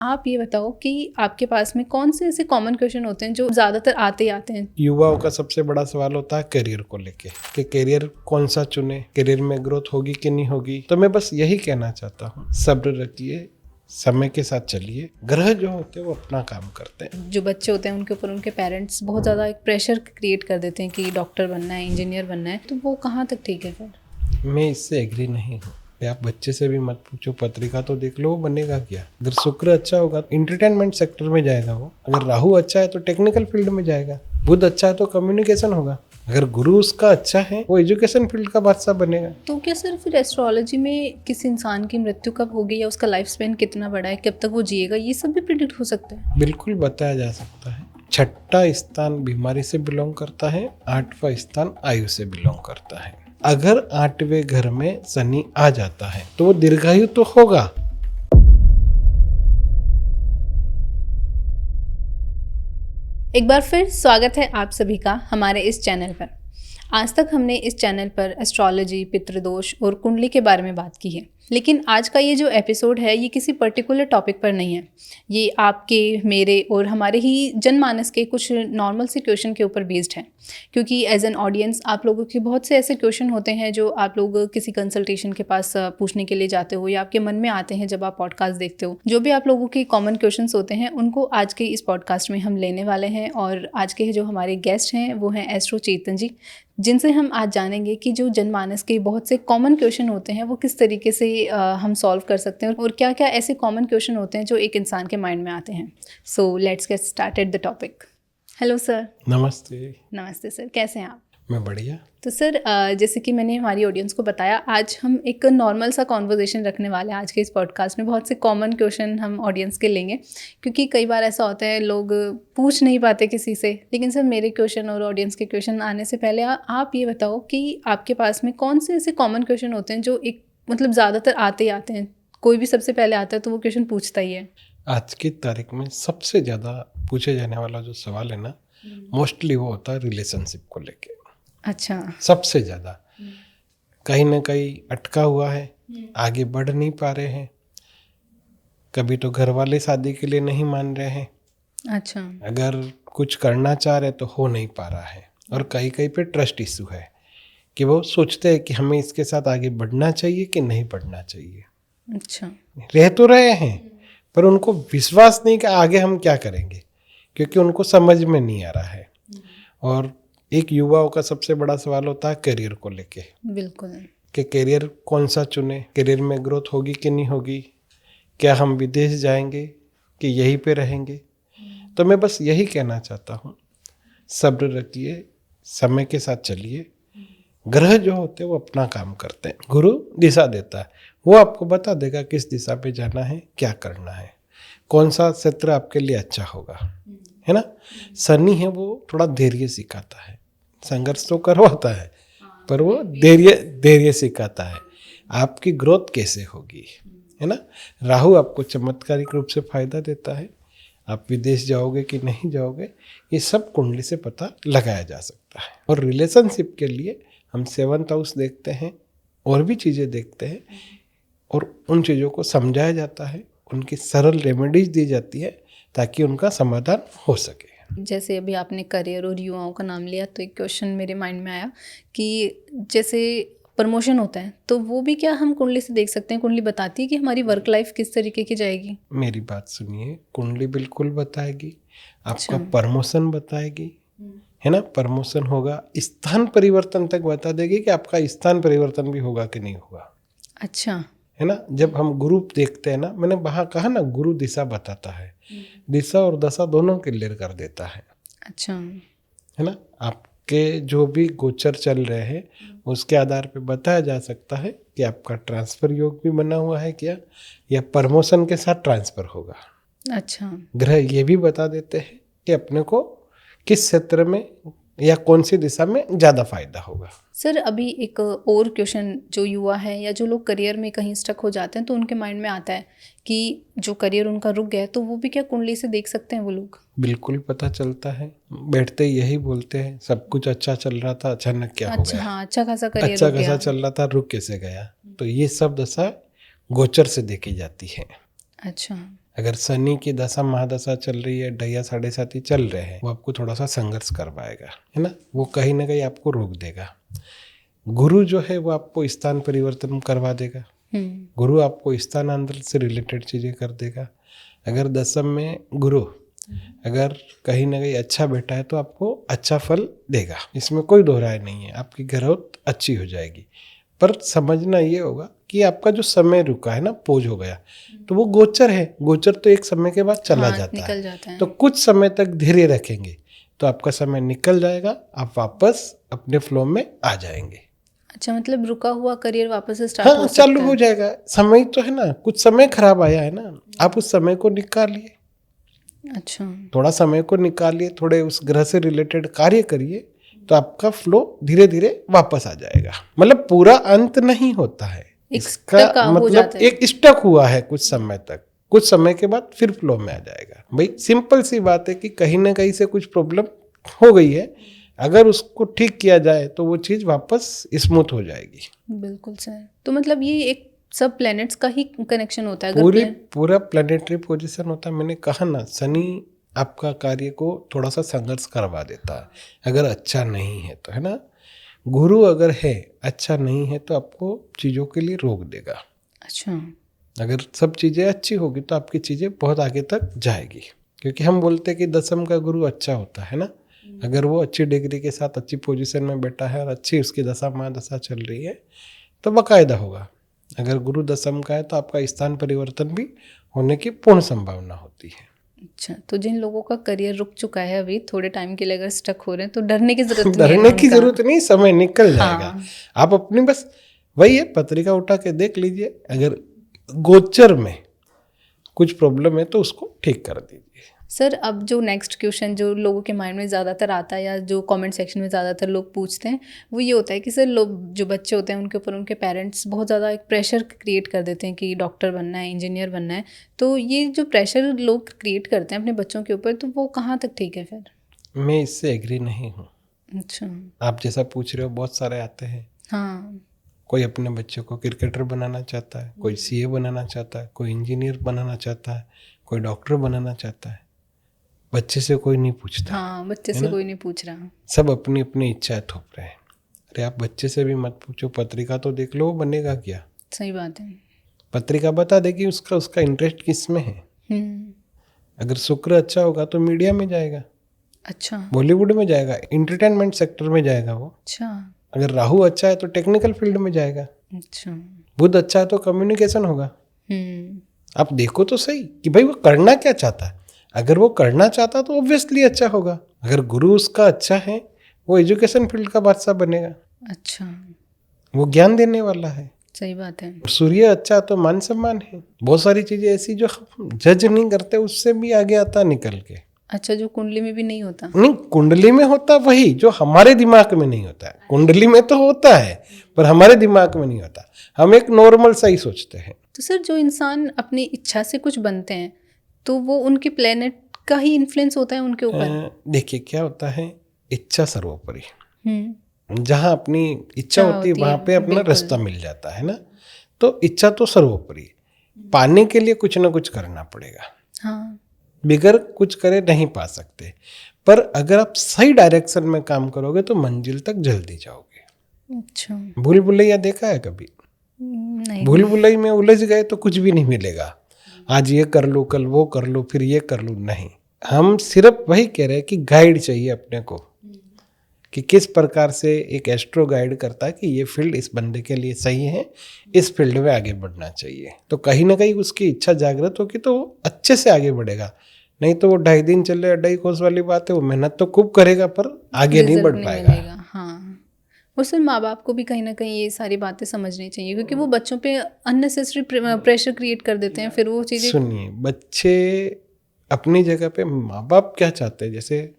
आप ये बताओ कि आपके पास में कौन से ऐसे कॉमन क्वेश्चन होते हैं जो ज़्यादातर आते ही आते हैं? युवाओं का सबसे बड़ा सवाल होता है करियर को लेके कि करियर कौन सा चुने, करियर में ग्रोथ होगी कि नहीं होगी। तो मैं बस यही कहना चाहता हूँ, सब्र रखिए, समय के साथ चलिए। ग्रह जो होते हैं वो अपना काम करते हैं। जो बच्चे होते हैं उनके ऊपर उनके पेरेंट्स बहुत ज़्यादा एक प्रेशर क्रिएट कर देते हैं कि डॉक्टर बनना है, इंजीनियर बनना है, तो वो कहाँ तक ठीक है फिर? मैं इससे एग्री नहीं हूँ। आप बच्चे से भी मत पूछो, पत्रिका तो देख लो, वो बनेगा क्या। अगर शुक्र अच्छा होगा तो इंटरटेनमेंट सेक्टर में जाएगा वो, अगर राहु अच्छा है तो टेक्निकल फील्ड में जाएगा, बुध अच्छा है तो कम्युनिकेशन होगा, अगर गुरु उसका अच्छा है वो एजुकेशन फील्ड का बादशाह बनेगा। तो क्या सर फिर एस्ट्रोलॉजी में किसी इंसान की मृत्यु कब होगी या उसका लाइफ स्पेन कितना बड़ा है, कब तक वो जिएगा, ये सब भी प्रिडिक्ट हो सकता है? बिल्कुल बताया जा सकता है। छठा स्थान बीमारी से बिलोंग करता है, 8वां स्थान आयु से बिलोंग करता है। अगर 8वें घर में शनि आ जाता है तो वो दीर्घायु तो होगा। एक बार फिर स्वागत है आप सभी का हमारे इस चैनल पर। आज तक हमने इस चैनल पर एस्ट्रोलॉजी, पितृदोष और कुंडली के बारे में बात की है, लेकिन आज का ये जो एपिसोड है ये किसी पर्टिकुलर टॉपिक पर नहीं है। ये आपके, मेरे और हमारे ही जनमानस के कुछ नॉर्मल से क्वेश्चन के ऊपर बेस्ड है, क्योंकि एज एन ऑडियंस आप लोगों के बहुत से ऐसे क्वेश्चन होते हैं जो आप लोग किसी कंसल्टेशन के पास पूछने के लिए जाते हो या आपके मन में आते हैं जब आप पॉडकास्ट देखते हो। जो भी आप लोगों के कॉमन क्वेश्चंस होते हैं उनको आज के इस पॉडकास्ट में हम लेने वाले हैं, और आज के जो हमारे गेस्ट हैं वो हैं एस्ट्रो चेतन जी, जिनसे हम आज जानेंगे कि जो जनमानस के बहुत से कॉमन क्वेश्चन होते हैं वो किस तरीके से हम सॉल्व कर सकते हैं और क्या क्या ऐसे कॉमन क्वेश्चन होते हैं जो एक इंसान के माइंड में आते हैं। So let's get started the topic. Hello sir. नमस्ते। नमस्ते सर, कैसे हैं आप? मैं बढ़िया। तो सर, जैसे कि मैंने हमारी ऑडियंस को बताया, आज हम एक नॉर्मल सा कॉन्वर्जेशन रखने वाले हैं। आज के इस पॉडकास्ट में बहुत से कॉमन क्वेश्चन हम ऑडियंस के लेंगे, क्योंकि कई बार ऐसा होता है लोग पूछ नहीं पाते किसी से। लेकिन सर, मेरे क्वेश्चन और ऑडियंस के क्वेश्चन आने से पहले आप ये बताओ कि आपके पास में कौन से ऐसे कॉमन क्वेश्चन होते हैं जो एक मतलब ज़्यादातर आते ही आते हैं, कोई भी सबसे पहले आता है तो वो क्वेश्चन पूछता ही है। आज की तारीख में सबसे ज़्यादा पूछे जाने वाला जो सवाल है ना, मोस्टली वो होता है रिलेशनशिप को लेके। अच्छा। सबसे ज़्यादा कहीं ना कहीं अटका हुआ है, आगे बढ़ नहीं पा रहे हैं। कभी तो घर वाले शादी के लिए नहीं मान रहे हैं, अच्छा। अगर कुछ करना चाह रहे तो हो नहीं पा रहा है, और कहीं कहीं पे ट्रस्ट इशू है कि वो सोचते हैं कि हमें इसके साथ आगे बढ़ना चाहिए कि नहीं बढ़ना चाहिए। अच्छा। रह तो रहे हैं पर उनको विश्वास नहीं कि आगे हम क्या करेंगे, क्योंकि उनको समझ में नहीं आ रहा है। और एक युवाओं का सबसे बड़ा सवाल होता है करियर को लेके। बिल्कुल। कि करियर कौन सा चुने, करियर में ग्रोथ होगी कि नहीं होगी, क्या हम विदेश जाएंगे कि यहीं पे रहेंगे। तो मैं बस यही कहना चाहता हूँ, सब्र रखिए, समय के साथ चलिए। ग्रह जो होते हैं वो अपना काम करते हैं, गुरु दिशा देता है, वो आपको बता देगा किस दिशा पे जाना है, क्या करना है, कौन सा क्षेत्र आपके लिए अच्छा होगा, है ना। शनि है वो थोड़ा धैर्य सिखाता है, संघर्ष तो करवाता है पर वो धैर्य सिखाता है, आपकी ग्रोथ कैसे होगी, है ना। राहु आपको चमत्कारिक रूप से फायदा देता है, आप विदेश जाओगे कि नहीं जाओगे ये सब कुंडली से पता लगाया जा सकता है। और रिलेशनशिप के लिए हम 7th हाउस देखते हैं और भी चीज़ें देखते हैं, और उन चीज़ों को समझाया जाता है, उनकी सरल रेमेडीज दी जाती है ताकि उनका समाधान हो सके। जैसे अभी आपने करियर और युवाओं का नाम लिया तो एक क्वेश्चन मेरे माइंड में आया कि जैसे प्रमोशन होता है तो वो भी क्या हम कुंडली से देख सकते हैं? कुंडली बताती है कि हमारी वर्क लाइफ किस तरीके की जाएगी? मेरी बात सुनिए, कुंडली बिल्कुल बताएगी, आपका अच्छा। प्रमोशन बताएगी, है ना। प्रमोशन होगा, स्थान परिवर्तन तक बता देगी कि आपका स्थान परिवर्तन भी होगा कि नहीं होगा। अच्छा। है ना। जब हम गुरु देखते हैं ना, मैंने वहाँ कहा ना, गुरु दिशा बताता है, दिशा और दशा दोनों क्लियर कर देता है। अच्छा। है ना। आपके जो भी गोचर चल रहे हैं उसके आधार पे बताया जा सकता है कि आपका ट्रांसफर योग भी बना हुआ है क्या, या प्रमोशन के साथ ट्रांसफर होगा। अच्छा। ग्रह ये भी बता देते हैं कि अपने को किस क्षेत्र में या कौन सी दिशा में ज़्यादा फायदा होगा। सर, अभी एक और क्वेश्चन जो युवा है या जो लोग करियर में कहीं स्टक हो जाते हैं तो उनके माइंड में आता है कि जो करियर उनका रुक गया है तो वो भी क्या कुंडली से देख सकते हैं वो लोग? बिल्कुल पता चलता है, बैठते ही यही बोलते हैं, सब कुछ अच्छा चल रहा था, अचानक क्या हो अच्छा। गया। हाँ, अच्छा खासा करियर अच्छा रुक खासा गया। चल रहा था, रुक कैसे गया। तो ये सब दशा गोचर से देखी जाती है। अच्छा। अगर शनि की दशा महादशा चल रही है, ढैया साढ़े साथी चल रहे हैं, वो आपको थोड़ा सा संघर्ष करवाएगा, है ना, वो कहीं ना कहीं आपको रोक देगा। गुरु जो है वो आपको स्थान परिवर्तन करवा देगा, गुरु आपको स्थानांतरण से रिलेटेड चीज़ें कर देगा। अगर दशम में गुरु अगर कहीं ना कहीं अच्छा बैठा है तो आपको अच्छा फल देगा, इसमें कोई दो राय नहीं है, आपकी ग्रोथ अच्छी हो जाएगी। पर समझना ये होगा कि आपका जो समय रुका है ना, पोज हो गया, तो वो गोचर है, गोचर तो एक समय के बाद चला जाता है। तो कुछ समय तक धैर्य रखेंगे तो आपका समय निकल जाएगा, आप वापस अपने फ्लो में आ जाएंगे। अच्छा, मतलब रुका हुआ करियर वापस से स्टार्ट हो सकता है? चालू हो जाएगा। समय तो है ना, कुछ समय खराब आया है ना, आप उस समय को निकालिए। अच्छा, थोड़ा समय को निकालिए, थोड़े उस ग्रह से रिलेटेड कार्य करिए, तो आपका फ्लो धीरे धीरे वापस आ जाएगा। मतलब पूरा अंत नहीं होता है, इसका मतलब एक स्टक हुआ है कुछ समय तक, कुछ समय के बाद फिर फ्लो में आ जाएगा। भाई सिंपल सी बात है कि कहीं ना कहीं से कुछ प्रॉब्लम हो गई है, अगर उसको ठीक किया जाए तो वो चीज वापस स्मूथ हो जाएगी। बिल्कुल सर। तो मतलब ये एक सब प्लैनेट्स का ही कनेक्शन होता है? पूरा प्लैनेटरी पोजीशन होता है। मैंने कहा ना, शनि आपका कार्य को थोड़ा सा संघर्ष करवा देता है अगर अच्छा नहीं है तो, है ना। गुरु अगर है अच्छा नहीं है तो आपको चीज़ों के लिए रोक देगा। अच्छा, अगर सब चीज़ें अच्छी होगी तो आपकी चीज़ें बहुत आगे तक जाएगी, क्योंकि हम बोलते हैं कि दशम का गुरु अच्छा होता है ना। अगर वो अच्छी डिग्री के साथ अच्छी पोजीशन में बैठा है और अच्छी उसकी दशा महादशा चल रही है तो बाकायदा होगा। अगर गुरु दशम का है तो आपका स्थान परिवर्तन भी होने की पूर्ण संभावना होती है। अच्छा, तो जिन लोगों का करियर रुक चुका है अभी थोड़े टाइम के लिए अगर स्टक हो रहे हैं तो डरने की जरूरत नहीं है? डरने की जरूरत नहीं, समय निकल जाएगा। आप अपनी बस वही है, पत्रिका उठा के देख लीजिए, अगर गोचर में कुछ प्रॉब्लम है तो उसको ठीक कर दीजिए। सर, अब जो नेक्स्ट क्वेश्चन जो लोगों के माइंड में ज़्यादातर आता है या जो कमेंट सेक्शन में ज़्यादातर लोग पूछते हैं वो ये होता है कि सर लोग जो बच्चे होते हैं उनके ऊपर उनके पेरेंट्स बहुत ज़्यादा एक प्रेशर क्रिएट कर देते हैं कि डॉक्टर बनना है, इंजीनियर बनना है। तो ये जो प्रेशर लोग क्रिएट करते हैं अपने बच्चों के ऊपर, तो वो कहाँ तक ठीक है फिर? मैं इससे एग्री नहीं हूँ। अच्छा, आप जैसा पूछ रहे हो बहुत सारे आते हैं। हाँ, कोई अपने बच्चों को क्रिकेटर बनाना चाहता है, कोई सीए बनाना चाहता है, कोई इंजीनियर बनाना चाहता है, कोई डॉक्टर बनाना चाहता है। बच्चे से कोई नहीं पूछता। हाँ, बच्चे से कोई नहीं पूछ रहा, सब अपनी अपनी इच्छाएं थोप रहे हैं। अरे आप बच्चे से भी मत पूछो, पत्रिका तो देख लो, वो बनेगा क्या। सही बात है। पत्रिका बता देगी उसका इंटरेस्ट किस में है। अगर शुक्र अच्छा होगा तो मीडिया में जाएगा, अच्छा, बॉलीवुड में जाएगा, इंटरटेनमेंट सेक्टर में जाएगा वो। अच्छा, अगर राहु अच्छा है तो टेक्निकल फील्ड में जाएगा। अच्छा, बुध अच्छा है तो कम्युनिकेशन होगा। आप देखो तो सही कि भाई वो करना क्या चाहता है। अगर वो करना चाहता तो ऑब्वियसली अच्छा होगा। अगर गुरु उसका अच्छा है वो एजुकेशन फील्ड का बादशाह बनेगा। अच्छा, वो ज्ञान देने वाला है। सही बात है। सूर्य अच्छा तो मान सम्मान है। बहुत सारी चीजें ऐसी जो हम जज नहीं करते उससे भी आगे आता निकल के। अच्छा, जो कुंडली में भी नहीं होता? नहीं, कुंडली में होता वही जो हमारे दिमाग में नहीं होता है। कुंडली में तो होता है पर हमारे दिमाग में नहीं होता। हम एक नॉर्मल सा ही सोचते हैं। तो सर जो इंसान अपनी इच्छा से कुछ बनते हैं तो वो उनके प्लेनेट का ही इन्फ्लुएंस होता है उनके ऊपर? देखिए क्या होता है, इच्छा सर्वोपरि। जहाँ अपनी इच्छा होती है वहाँ पे अपना रास्ता मिल जाता है ना। तो इच्छा तो सर्वोपरि, पाने के लिए कुछ ना कुछ करना पड़ेगा। हाँ, बिगर कुछ करे नहीं पा सकते। पर अगर आप सही डायरेक्शन में काम करोगे तो मंजिल तक जल्दी जाओगे। अच्छा, भूल भुलैया देखा है कभी? नहीं। भूल भुलैया में उलझ गए तो कुछ भी नहीं मिलेगा। आज ये कर लो, कल वो कर लो, फिर ये कर लो, नहीं। हम सिर्फ वही कह रहे हैं कि गाइड चाहिए अपने को, कि किस प्रकार से एक एस्ट्रो गाइड करता है कि ये फील्ड इस बंदे के लिए सही है, इस फील्ड में आगे बढ़ना चाहिए। तो कहीं ना कहीं उसकी इच्छा जागृत होगी तो वो अच्छे से आगे बढ़ेगा। नहीं तो वो 2.5 दिन चले 2.5 कोस वाली बात है, वो मेहनत तो खूब करेगा पर आगे नहीं बढ़ पाएगा। हाँ, और सर माँ बाप को भी कहीं ना कहीं ये सारी बातें समझनी चाहिए क्योंकि वो बच्चों पे अननेसेसरी प्रेशर क्रिएट कर देते हैं। फिर वो चीज़ें, सुनिए, बच्चे अपनी जगह पे, माँ बाप क्या चाहते हैं, जैसे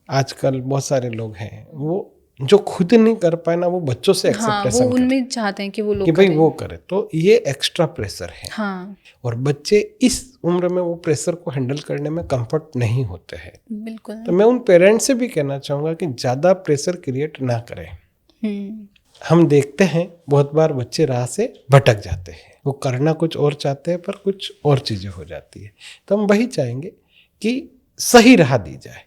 आजकल बहुत सारे लोग हैं वो जो खुद नहीं कर पाए ना वो बच्चों से एक्सपेक्टेशन, वो उनमें चाहते हैं कि वो लोग कि भाई वो करे, तो ये एक्स्ट्रा प्रेशर है। हाँ, और बच्चे इस उम्र में वो प्रेशर को हैंडल करने में कंफर्ट नहीं होते हैं। बिल्कुल। तो मैं उन पेरेंट्स से भी कहना चाहूँगा कि ज़्यादा प्रेशर क्रिएट ना करें। हम देखते हैं बहुत बार बच्चे राह से भटक जाते हैं। वो करना कुछ और चाहते हैं पर कुछ और चीज़ें हो जाती है। तो हम वही चाहेंगे कि सही राह दी जाए,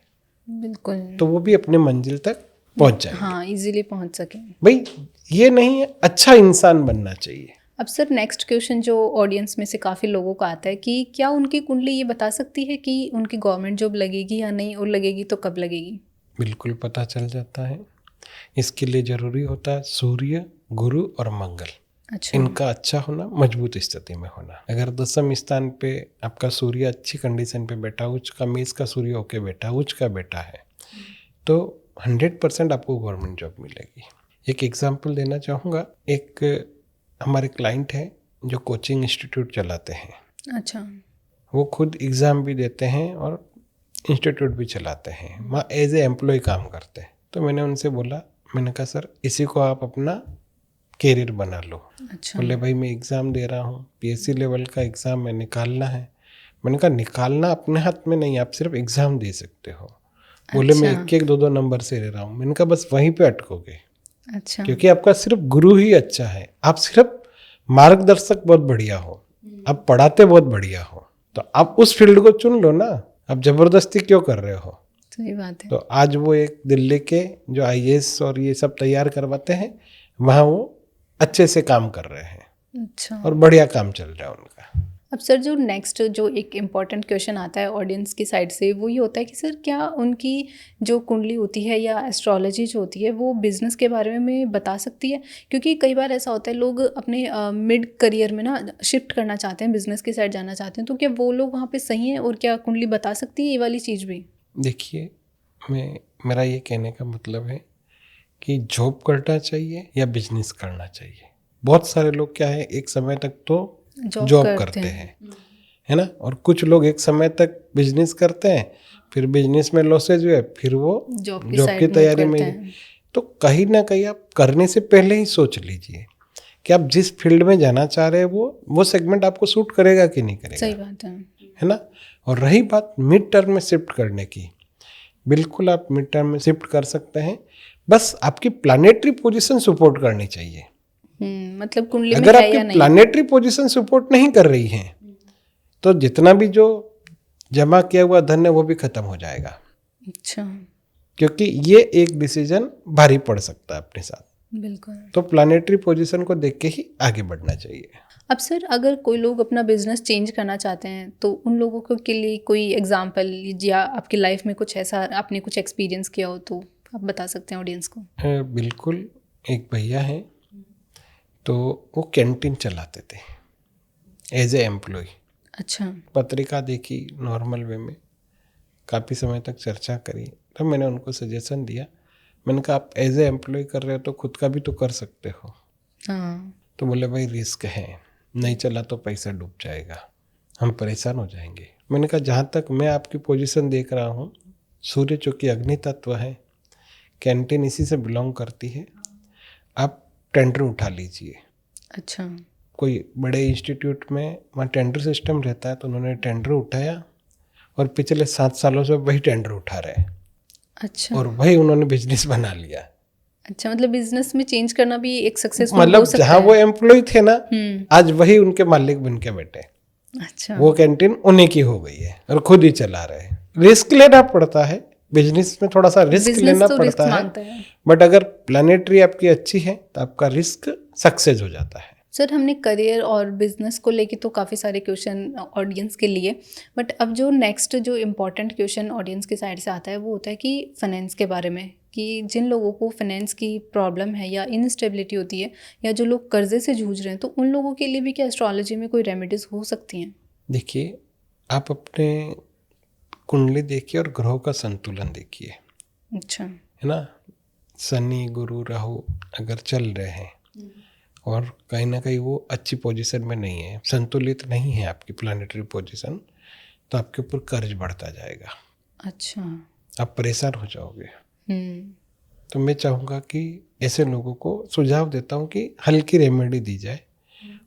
बिल्कुल, तो वो भी अपने मंजिल तक पहुंच जाएंगे। हाँ, इजीली पहुंच सके। भाई ये नहीं है, अच्छा इंसान बनना चाहिए। अब सर नेक्स्ट क्वेश्चन जो ऑडियंस में से काफ़ी लोगों का आता है कि क्या उनकी कुंडली ये बता सकती है कि उनकी गवर्नमेंट जॉब लगेगी या नहीं, और लगेगी तो कब लगेगी? बिल्कुल पता चल जाता है। इसके लिए जरूरी होता है सूर्य, गुरु और मंगल, अच्छा, इनका अच्छा होना, मजबूत स्थिति में होना। अगर 10वें स्थान पे आपका सूर्य अच्छी कंडीशन पे बैठा, उच्च का मेष का सूर्य होके बैठा, उच्च का बैठा है, तो 100% आपको गवर्नमेंट जॉब मिलेगी। एक एग्जांपल देना चाहूँगा। एक हमारे क्लाइंट हैं जो कोचिंग इंस्टीट्यूट चलाते हैं। अच्छा, वो खुद एग्ज़ाम भी देते हैं और इंस्टीट्यूट भी चलाते हैं, वहाँ एज ए एम्प्लॉय काम करते हैं। तो मैंने उनसे बोला, मैंने कहा सर इसी को आप अपना कैरियर बना लो। अच्छा, बोले भाई मैं एग्ज़ाम दे रहा हूँ, पीएससी लेवल का एग्ज़ाम मैं निकालना है। मैंने कहा निकालना अपने हाथ में नहीं, आप सिर्फ एग्ज़ाम दे सकते हो। बोले मैं अच्छा, 1-1, 2-2 नंबर से ले रहा हूँ। मैंने कहा बस वहीं पे अटकोगे, अच्छा, क्योंकि आपका सिर्फ गुरु ही अच्छा है। आप सिर्फ मार्गदर्शक बहुत बढ़िया हो, आप पढ़ाते बहुत बढ़िया हो, तो आप उस फील्ड को चुन लो ना, आप जबरदस्ती क्यों कर रहे हो? सही बात है। तो आज वो एक दिल्ली के जो आईएएस और ये सब तैयार करवाते हैं, वहाँ वो अच्छे से काम कर रहे हैं अच्छा, और बढ़िया काम चल रहा है उनका। अब सर जो नेक्स्ट जो एक इम्पॉर्टेंट क्वेश्चन आता है ऑडियंस की साइड से, वो ये होता है कि सर क्या उनकी जो कुंडली होती है या एस्ट्रोलॉजी जो होती है वो बिजनेस के बारे में बता सकती है? क्योंकि कई बार ऐसा होता है लोग अपने मिड करियर में ना शिफ्ट करना चाहते हैं, बिजनेस की साइड जाना चाहते हैं, तो क्या वो लोग वहाँ पे सही हैं और क्या कुंडली बता सकती है ये वाली चीज़ भी? देखिए, मेरा ये कहने का मतलब है कि जॉब करना चाहिए या बिजनेस करना चाहिए। बहुत सारे लोग क्या है, एक समय तक तो जॉब करते हैं, है ना, और कुछ लोग एक समय तक बिजनेस करते हैं, फिर बिजनेस में लॉसेज हुए, फिर वो जॉब की तैयारी में। तो कहीं ना कहीं आप करने से पहले ही सोच लीजिए कि आप जिस फील्ड में जाना चाह रहे हैं वो सेगमेंट आपको सूट करेगा कि नहीं करेगा। सही बात है ना। और रही बात मिड टर्म में शिफ्ट करने की, बिल्कुल आप मिड टर्म में शिफ्ट कर सकते हैं, बस आपकी प्लानेटरी पोजीशन सपोर्ट करनी चाहिए। मतलब कुंडली में अगर है आपकी या नहीं? प्लानेटरी पोजीशन सपोर्ट नहीं कर रही है तो जितना भी जो जमा किया हुआ धन है वो भी खत्म हो जाएगा। अच्छा, क्योंकि ये एक डिसीजन भारी पड़ सकता है अपने साथ। बिल्कुल। तो प्लानेटरी पोजीशन को देख के ही आगे बढ़ना चाहिए। अब सर अगर कोई लोग अपना बिजनेस चेंज करना चाहते हैं तो उन लोगों को के लिए कोई एग्जांपल या आपकी लाइफ में कुछ ऐसा आपने कुछ एक्सपीरियंस किया हो तो आप बता सकते हैं ऑडियंस को? बिल्कुल। एक भैया हैं, तो वो कैंटीन चलाते थे एज ए एम्प्लॉय। अच्छा, पत्रिका देखी नॉर्मल वे में, काफ़ी समय तक चर्चा करी, तो मैंने उनको सजेशन दिया। मैंने कहा आप एज ए एम्प्लॉय कर रहे हो तो खुद का भी तो कर सकते हो। हाँ, तो बोले भाई रिस्क है, नहीं चला तो पैसा डूब जाएगा, हम परेशान हो जाएंगे। मैंने कहा जहाँ तक मैं आपकी पोजीशन देख रहा हूँ, सूर्य चूँकि अग्नि तत्व है, कैंटीन इसी से बिलोंग करती है, आप टेंडर उठा लीजिए। अच्छा, कोई बड़े इंस्टीट्यूट में वहाँ टेंडर सिस्टम रहता है, तो उन्होंने टेंडर उठाया और पिछले 7 सालों से वही टेंडर उठा रहे हैं अच्छा, और वही उन्होंने बिजनेस बना लिया। अच्छा, मतलब बिजनेस में चेंज करना भी एक सक्सेसफुल हो मतलब सकता जहाँ है। वो एम्प्लॉय थे ना, आज वही उनके मालिक बन के बैठे। अच्छा, वो कैंटीन उन्हीं की हो गई है और खुद ही चला रहे हैं। रिस्क लेना पड़ता है, बिजनेस में थोड़ा सा रिस्क बिजनेस लेना तो रिस्क पड़ता है, मांगता है। बट अगर प्लानेटरी आपकी अच्छी है तो आपका रिस्क सक्सेस हो जाता है। सर हमने करियर और बिजनेस को लेके तो काफ़ी सारे क्वेश्चन ऑडियंस के लिए, बट अब जो नेक्स्ट जो इम्पोर्टेंट क्वेश्चन ऑडियंस की साइड से आता है वो होता है कि फाइनेंस के बारे में, कि जिन लोगों को फाइनेंस की प्रॉब्लम है या इनस्टेबिलिटी होती है या जो लोग कर्जे से जूझ रहे हैं, तो उन लोगों के लिए भी क्या एस्ट्रोलॉजी में कोई रेमेडीज हो सकती हैं? देखिए, आप अपने कुंडली देखिए और ग्रहों का संतुलन देखिए, अच्छा, है ना। शनि, गुरु, राहु अगर चल रहे हैं और कहीं ना कहीं वो अच्छी पोजीशन में नहीं है, संतुलित नहीं है आपकी प्लानेटरी पोजीशन, तो आपके ऊपर कर्ज बढ़ता जाएगा। अच्छा, आप परेशान हो जाओगे। हम्म, तो मैं चाहूँगा कि ऐसे लोगों को सुझाव देता हूँ कि हल्की रेमेडी दी जाए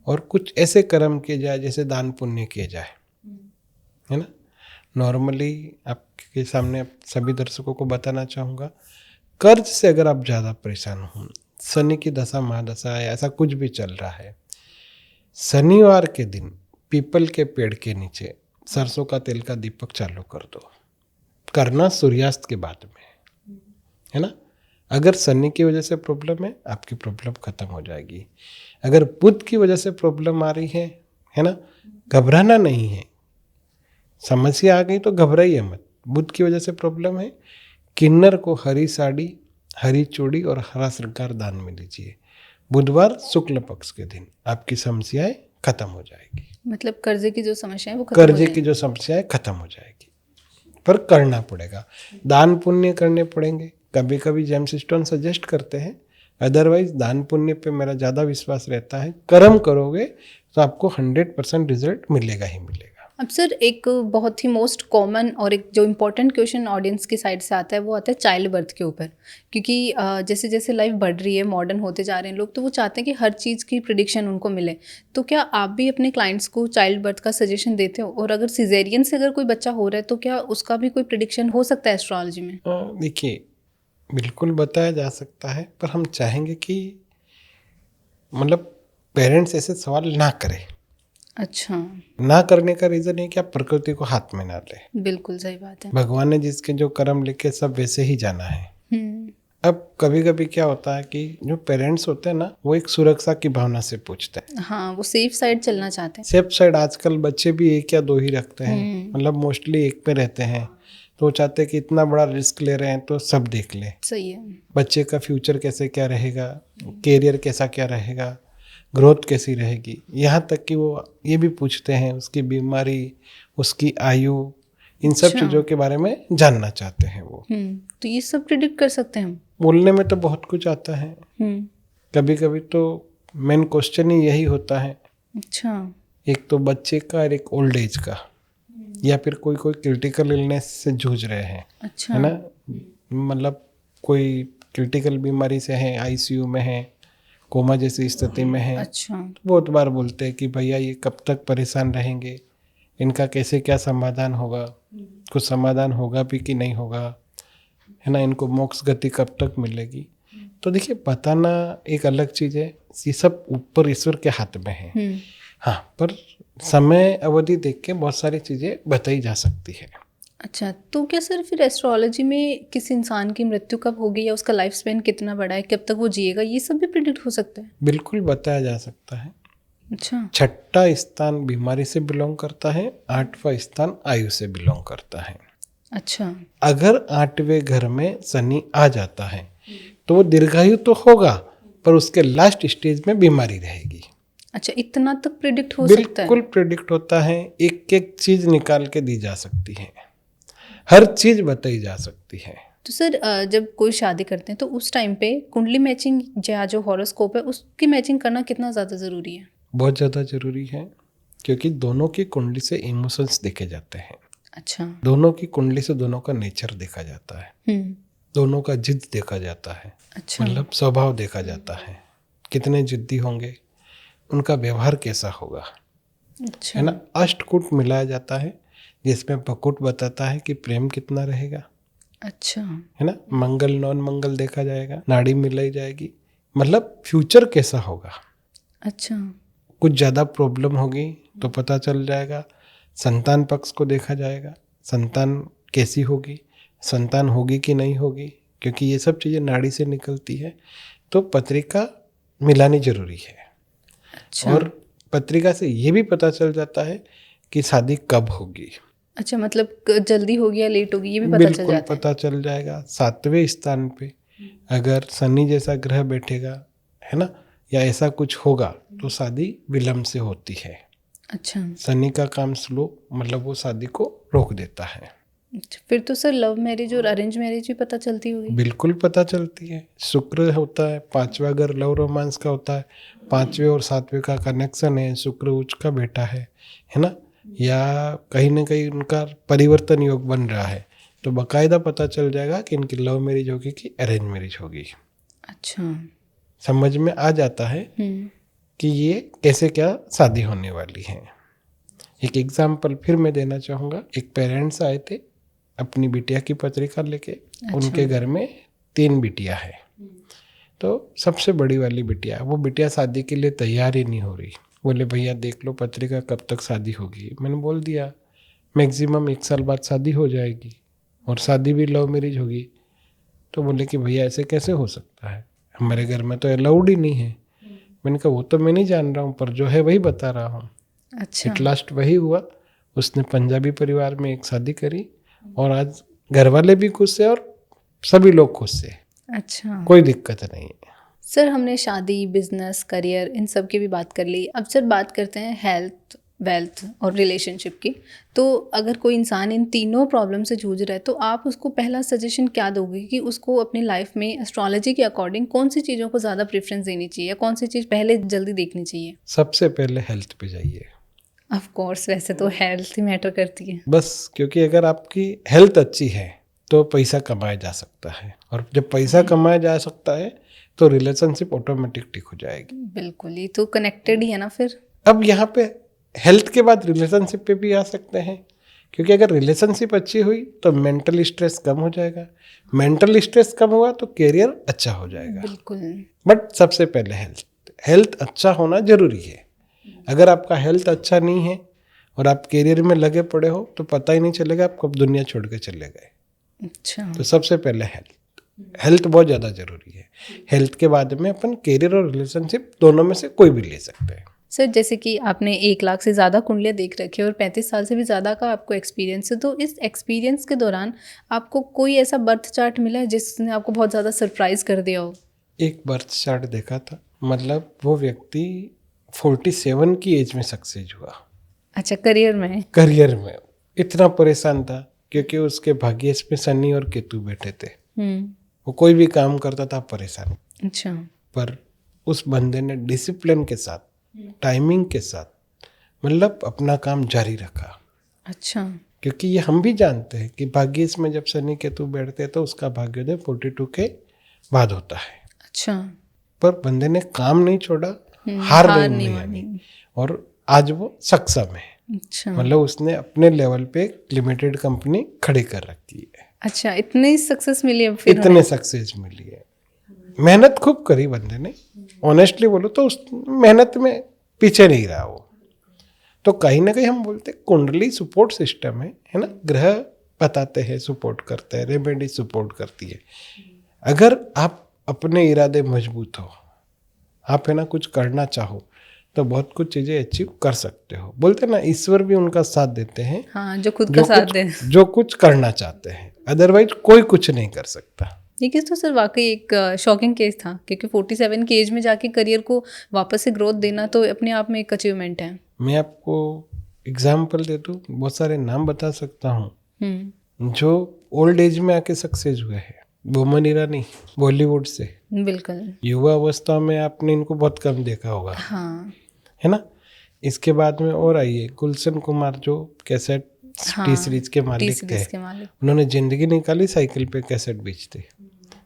और कुछ ऐसे कर्म किए जाए जैसे दान पुण्य किए जाए, है ना। नॉर्मली आपके सामने सभी दर्शकों को बताना चाहूँगा, कर्ज से अगर आप ज़्यादा परेशान हो, शनि की दशा महादशा है, ऐसा कुछ भी चल रहा है, शनिवार के दिन पीपल के पेड़ के नीचे सरसों का तेल का दीपक चालू कर दो। करना सूर्यास्त के बाद में, है ना। अगर शनि की वजह से प्रॉब्लम है, आपकी प्रॉब्लम खत्म हो जाएगी। अगर बुध की वजह से प्रॉब्लम आ रही है ना, घबराना नहीं है। समस्या आ गई तो घबराइए मत। बुध की वजह से प्रॉब्लम है, किन्नर को हरी साड़ी, हरी चूड़ी और हरा श्रृंगार दान में लीजिए। बुधवार शुक्ल पक्ष के दिन आपकी समस्याएं खत्म हो जाएगी। मतलब कर्जे की जो समस्या है वो खत्म हो कर्जे की जो समस्याएं खत्म हो जाएगी, पर करना पड़ेगा। दान पुण्य करने पड़ेंगे। कभी कभी जेम्स स्टोन सजेस्ट करते हैं, अदरवाइज दान पुण्य पे मेरा ज़्यादा विश्वास रहता है। कर्म करोगे तो आपको 100% रिजल्ट मिलेगा ही मिलेगा। अब सर एक बहुत ही मोस्ट कॉमन और एक जो इम्पोर्टेंट क्वेश्चन ऑडियंस की साइड से आता है वो आता है चाइल्ड बर्थ के ऊपर, क्योंकि जैसे जैसे लाइफ बढ़ रही है, मॉडर्न होते जा रहे हैं लोग, तो वो चाहते हैं कि हर चीज़ की प्रिडिक्शन उनको मिले। तो क्या आप भी अपने क्लाइंट्स को चाइल्ड बर्थ का सजेशन देते हो? और अगर सिजेरियन से अगर कोई बच्चा हो रहा है तो क्या उसका भी कोई प्रिडिक्शन हो सकता है एस्ट्रोलॉजी में? देखिए, बिल्कुल बताया जा सकता है, पर हम चाहेंगे कि मतलब पेरेंट्स ऐसे सवाल ना करें। अच्छा, ना करने का रीज़न है कि आप प्रकृति को हाथ में ना लें। बिल्कुल सही बात है। भगवान ने जिसके जो कर्म लिखे सब वैसे ही जाना है। अब कभी कभी क्या होता है कि जो पेरेंट्स होते हैं ना, वो एक सुरक्षा की भावना से पूछते हैं। हाँ, वो सेफ साइड चलना चाहते हैं। सेफ साइड आजकल बच्चे भी एक या दो ही रखते हैं, मतलब मोस्टली एक पे रहते हैं। तो वो चाहते हैं कि इतना बड़ा रिस्क ले रहे हैं तो सब देख ले। सही है। बच्चे का फ्यूचर कैसे क्या रहेगा, कैरियर कैसा क्या रहेगा, ग्रोथ कैसी रहेगी, यहाँ तक कि वो ये भी पूछते हैं उसकी बीमारी, उसकी आयु, इन सब चीज़ों के बारे में जानना चाहते हैं वो। तो ये सब प्रिडिक्ट कर सकते हैं हम? बोलने में तो बहुत कुछ आता है, कभी कभी तो मेन क्वेश्चन ही यही होता है। अच्छा। एक तो बच्चे का और एक ओल्ड एज का, या फिर कोई कोई क्रिटिकल इलनेस से जूझ रहे हैं। अच्छा। है ना, मतलब कोई क्रिटिकल बीमारी से है, आईसीयू में है, कोमा जैसी स्थिति में है। अच्छा। तो बहुत बार बोलते हैं कि भैया ये कब तक परेशान रहेंगे, इनका कैसे क्या समाधान होगा, कुछ समाधान होगा भी कि नहीं होगा, है ना, इनको मोक्ष गति कब तक मिलेगी। तो देखिए, बताना एक अलग चीज़ है, ये सब ऊपर ईश्वर के हाथ में है। हाँ, पर समय अवधि देख के बहुत सारी चीज़ें बताई जा सकती है। अच्छा, तो क्या सर फिर एस्ट्रोलॉजी में किसी इंसान की मृत्यु कब होगी या उसका लाइफ स्पेन कितना बड़ा है, कब तक वो जिएगा, ये सब भी प्रिडिक्ट हो सकता है? बिल्कुल बताया जा सकता है। अच्छा। 6वां स्थान बीमारी से बिलोंग करता है, 8वां स्थान आयु से बिलोंग करता है। अच्छा। अगर 8वें घर में शनि आ जाता है तो वो दीर्घायु तो होगा, पर उसके लास्ट स्टेज में बीमारी रहेगी। अच्छा, इतना तक प्रिडिक्ट हो सकता है? बिल्कुल प्रिडिक्ट होता है। एक एक चीज निकाल के दी जा सकती है, हर चीज बताई जा सकती है। तो सर जब कोई शादी करते हैं तो उस टाइम पे कुंडली मैचिंग या जो हॉरोस्कोप है उसकी मैचिंग करना कितना ज़्यादा ज़रूरी है? बहुत ज़्यादा ज़रूरी है, क्योंकि दोनों की कुंडली से इमोशंस देखे जाते हैं। अच्छा। दोनों की कुंडली से दोनों का नेचर देखा जाता है, दोनों का जिद देखा जाता है। अच्छा। मतलब स्वभाव देखा जाता है, कितने जिद्दी होंगे, उनका व्यवहार कैसा होगा। अच्छा। है ना, अष्टकूट मिलाया जाता है जिसमें बकुट बताता है कि प्रेम कितना रहेगा। अच्छा। है ना, मंगल नॉन मंगल देखा जाएगा, नाड़ी मिलाई जाएगी, मतलब फ्यूचर कैसा होगा। अच्छा। कुछ ज़्यादा प्रॉब्लम होगी तो पता चल जाएगा। संतान पक्ष को देखा जाएगा, संतान कैसी होगी, संतान होगी कि नहीं होगी, क्योंकि ये सब चीज़ें नाड़ी से निकलती है। तो पत्रिका मिलानी जरूरी है। अच्छा। और पत्रिका से ये भी पता चल जाता है कि शादी कब होगी। अच्छा, मतलब जल्दी होगी या लेट होगी ये भी पता चल बिल्कुल जाता है? पता चल जाएगा। 7वें स्थान पे अगर शनि जैसा ग्रह बैठेगा, है ना, या ऐसा कुछ होगा तो शादी विलंब से होती है। अच्छा। शनि का काम स्लो, मतलब वो शादी को रोक देता है। फिर तो सर लव मैरिज और अरेंज मैरिज भी पता चलती होगी? बिल्कुल पता चलती है। शुक्र होता है 5वां घर, लव रोमांस का होता है। 5वें और 7वें का कनेक्शन है, शुक्र उच्च का बेटा है ना, या कहीं ना कहीं उनका परिवर्तन योग बन रहा है, तो बाकायदा पता चल जाएगा कि इनकी लव मैरिज होगी कि अरेंज मैरिज होगी। अच्छा। समझ में आ जाता है कि ये कैसे क्या शादी होने वाली है। एक एग्जाम्पल फिर मैं देना चाहूँगा। एक पेरेंट्स आए थे अपनी बिटिया की पत्रिका लेके। अच्छा। उनके घर में 3 बिटिया है, तो सबसे बड़ी वाली बिटिया, वो बिटिया शादी के लिए तैयार ही नहीं हो रही। बोले भैया देख लो पत्रिका कब तक शादी होगी। मैंने बोल दिया मैक्सिमम 1 साल बाद शादी हो जाएगी और शादी भी लव मैरिज होगी। तो बोले कि भैया ऐसे कैसे हो सकता है, हमारे घर में तो अलाउड ही नहीं है। मैंने कहा वो तो मैं नहीं जान रहा हूँ, पर जो है वही बता रहा हूँ। अच्छा। एट लास्ट वही हुआ, उसने पंजाबी परिवार में एक शादी करी और आज घर वाले भी खुश है और सभी लोग खुश है। अच्छा कोई दिक्कत नहीं है। सर, हमने शादी, बिजनेस, करियर, इन सब की भी बात कर ली। अब सर बात करते हैं हेल्थ, वेल्थ और रिलेशनशिप की। तो अगर कोई इंसान इन तीनों प्रॉब्लम से जूझ रहा है तो आप उसको पहला सजेशन क्या दोगे कि उसको अपनी लाइफ में एस्ट्रोलॉजी के अकॉर्डिंग कौन सी चीज़ों को ज़्यादा प्रेफरेंस देनी चाहिए या कौन सी चीज़ पहले जल्दी देखनी चाहिए? सबसे पहले हेल्थ पे जाइए। ऑफ कोर्स, वैसे तो हेल्थ ही मैटर करती है। बस, क्योंकि अगर आपकी हेल्थ अच्छी है तो पैसा कमाया जा सकता है, और जब पैसा कमाया जा सकता है तो रिलेशनशिप ऑटोमेटिक ठीक हो जाएगी। बिल्कुल, ये तो कनेक्टेड ही है ना फिर। अब यहाँ पे हेल्थ के बाद रिलेशनशिप पे भी आ सकते हैं, क्योंकि अगर रिलेशनशिप अच्छी हुई तो मेंटल स्ट्रेस कम हो जाएगा, मेंटल स्ट्रेस कम हुआ तो करियर अच्छा हो जाएगा। बिल्कुल। बट सबसे पहले हेल्थ अच्छा होना जरूरी है। अगर आपका हेल्थ अच्छा नहीं है और आप करियर में लगे पड़े हो तो पता ही नहीं चलेगा आप कब दुनिया छोड़ के चले गए। अच्छा। तो सबसे पहले हेल्थ बहुत ज़्यादा जरूरी है। हेल्थ के बाद में अपन करियर और रिलेशनशिप दोनों में से कोई भी ले सकते हैं। सर, जैसे कि आपने 1 लाख से ज़्यादा कुंडलियाँ देख रखी है और 35 साल से भी ज़्यादा का आपको एक्सपीरियंस है, तो इस एक्सपीरियंस के दौरान आपको कोई ऐसा बर्थ चार्ट मिला है जिसने आपको बहुत ज़्यादा सरप्राइज कर दिया हो? एक बर्थ चार्ट देखा था, मतलब वो व्यक्ति 47 की एज में सक्सेस हुआ। अच्छा, करियर में? करियर में इतना परेशान था क्योंकि उसके भाग्य में शनि और केतु बैठे थे। वो कोई भी काम करता था परेशान। अच्छा। पर उस बंदे ने डिसिप्लिन के साथ, टाइमिंग के साथ, मतलब अपना काम जारी रखा। अच्छा। क्योंकि ये हम भी जानते हैं कि भाग्य में जब शनि केतु बैठते हैं तो उसका भाग्योदय 42 के बाद होता है। अच्छा। पर बंदे ने काम नहीं छोड़ा, हार नहीं मानी और आज वो सक्षम है। अच्छा। मतलब उसने अपने लेवल पे लिमिटेड कंपनी खड़ी कर रखी है। अच्छा, इतनी सक्सेस मिली है फिर? इतने सक्सेस मिली है। मेहनत खूब करी बंदे ने, ऑनेस्टली बोलो तो उस मेहनत में पीछे नहीं रहा वो। तो कहीं ना कहीं हम बोलते हैं कुंडली सपोर्ट सिस्टम है ना, ग्रह बताते हैं, सपोर्ट करते हैं, रेमेडी सपोर्ट करती है। अगर आप अपने इरादे मजबूत हो, आप है ना कुछ करना चाहो तो बहुत कुछ चीज़ें अचीव कर सकते हो। बोलते ना ईश्वर भी उनका साथ देते हैं। हाँ, जो खुद का साथ दे, जो कुछ करना चाहते हैं, अदरवाइज कोई कुछ नहीं कर सकता। ये केस तो सर वाकई एक शॉकिंग केस था, क्योंकि 47 की एज में जाके करियर को वापस से ग्रोथ देना तो अपने आप में एक अचीवमेंट है। मैं आपको एग्जाम्पल दे दूँ, बहुत सारे नाम बता सकता हूँ जो ओल्ड एज में आके सक्सेस हुए हैं। बोमन ईरानी बॉलीवुड से, बिल्कुल। युवा अवस्था में आपने इनको बहुत कम देखा होगा। हाँ। है ना। इसके बाद में और आइए गुलशन कुमार, जो कैसेट टी सीरीज के मालिक थे। उन्होंने जिंदगी निकाली साइकिल पे कैसेट बेचते।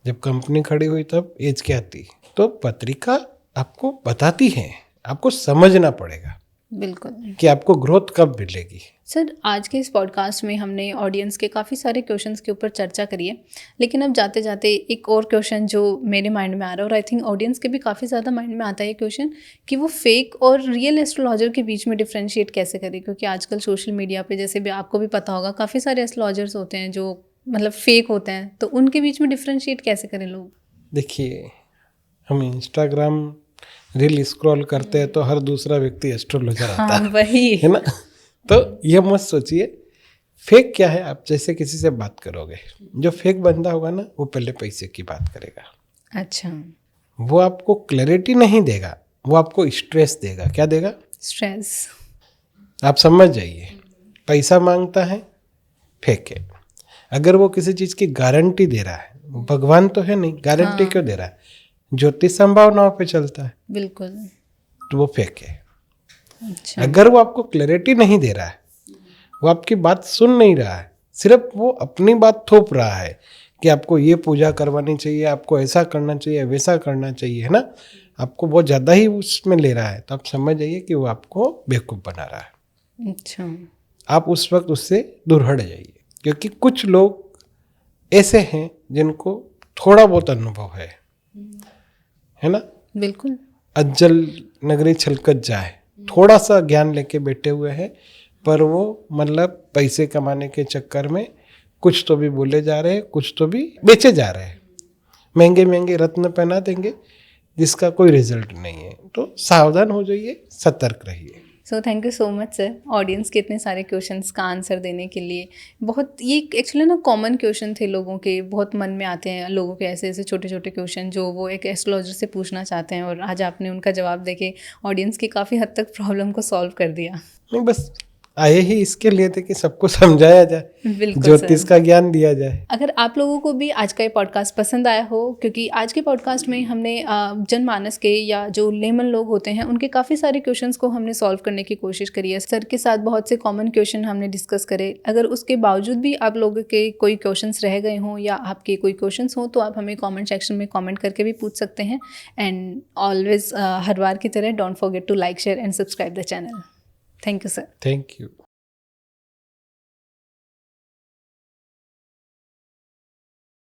जब कंपनी खड़ी हुई तब एज क्या थी। तो पत्रिका आपको बताती है, आपको समझना पड़ेगा बिल्कुल कि आपको ग्रोथ कब मिलेगी। सर, आज के इस पॉडकास्ट में हमने ऑडियंस के काफ़ी सारे क्वेश्चंस के ऊपर चर्चा करी है, लेकिन अब जाते जाते एक और क्वेश्चन जो मेरे माइंड में आ रहा है और आई थिंक ऑडियंस के भी काफ़ी ज़्यादा माइंड में आता है क्वेश्चन कि वो फेक और रियल एस्ट्रोलॉजर के बीच में डिफ्रेंशिएट कैसे करें। क्योंकि आजकल सोशल मीडिया पे, जैसे भी आपको भी पता होगा, काफ़ी सारे एस्ट्रोलॉजर्स होते हैं जो मतलब फेक होते हैं, तो उनके बीच में डिफ्रेंशिएट कैसे करें लोग? देखिए, हम इंस्टाग्राम रील स्क्रॉल करते हैं तो हर दूसरा व्यक्ति एस्ट्रोलॉजर आता है। वही है ना। तो ये मत सोचिए फेक क्या है। आप जैसे किसी से बात करोगे, जो फेक बंदा होगा ना वो पहले पैसे की बात करेगा। अच्छा। वो आपको क्लैरिटी नहीं देगा, वो आपको स्ट्रेस देगा। क्या देगा? स्ट्रेस। आप समझ जाइए। पैसा मांगता है, फेक है। अगर वो किसी चीज़ की गारंटी दे रहा है, भगवान तो है नहीं, गारंटी क्यों दे रहा है? ज्योतिष संभावनाओं पे चलता है। बिल्कुल। तो वो फेक है। अच्छा। अगर वो आपको क्लैरिटी नहीं दे रहा है, वो आपकी बात सुन नहीं रहा है, सिर्फ वो अपनी बात थोप रहा है कि आपको ये पूजा करवानी चाहिए, आपको ऐसा करना चाहिए, वैसा करना चाहिए, है ना, आपको बहुत ज़्यादा ही उसमें ले रहा है, तो आप समझ जाइए कि वो आपको बेवकूफ़ बना रहा है। अच्छा। आप उस वक्त उससे दूर हट जाइए, क्योंकि कुछ लोग ऐसे हैं जिनको थोड़ा बहुत अनुभव है ना। बिल्कुल। अज्जल नगरी छलकत जाए, थोड़ा सा ज्ञान लेके बैठे हुए हैं, पर वो मतलब पैसे कमाने के चक्कर में कुछ तो भी बोले जा रहे हैं, कुछ तो भी बेचे जा रहे हैं। महंगे महंगे रत्न पहना देंगे जिसका कोई रिजल्ट नहीं है। तो सावधान हो जाइए, सतर्क रहिए। So thank you so much sir, audience के इतने सारे क्वेश्चंस का आंसर देने के लिए। बहुत ये एक्चुअली ना कॉमन क्वेश्चन थे लोगों के, बहुत मन में आते हैं लोगों के ऐसे ऐसे छोटे छोटे क्वेश्चन जो वो एक एस्ट्रोलॉजर से पूछना चाहते हैं, और आज आपने उनका जवाब देके ऑडियंस की काफ़ी हद तक प्रॉब्लम को सॉल्व कर दिया। नहीं, बस आए ही इसके लिए थे कि सबको समझाया जाए, बिल्कुल ज्योतिष का ज्ञान दिया जाए। अगर आप लोगों को भी आज का ये पॉडकास्ट पसंद आया हो, क्योंकि आज के पॉडकास्ट में हमने जनमानस के या जो लेमन लोग होते हैं उनके काफ़ी सारे क्वेश्चंस को हमने सॉल्व करने की कोशिश करी है। सर के साथ बहुत से कॉमन क्वेश्चन हमने डिस्कस करे। अगर उसके बावजूद भी आप लोगों के कोई क्वेश्चंस रह गए हों या आपके कोई क्वेश्चंस हों तो आप हमें कॉमेंट सेक्शन में कॉमेंट करके भी पूछ सकते हैं। एंड ऑलवेज हर बार की तरह don't forget to like, share and subscribe the channel. Thank you sir. Thank you.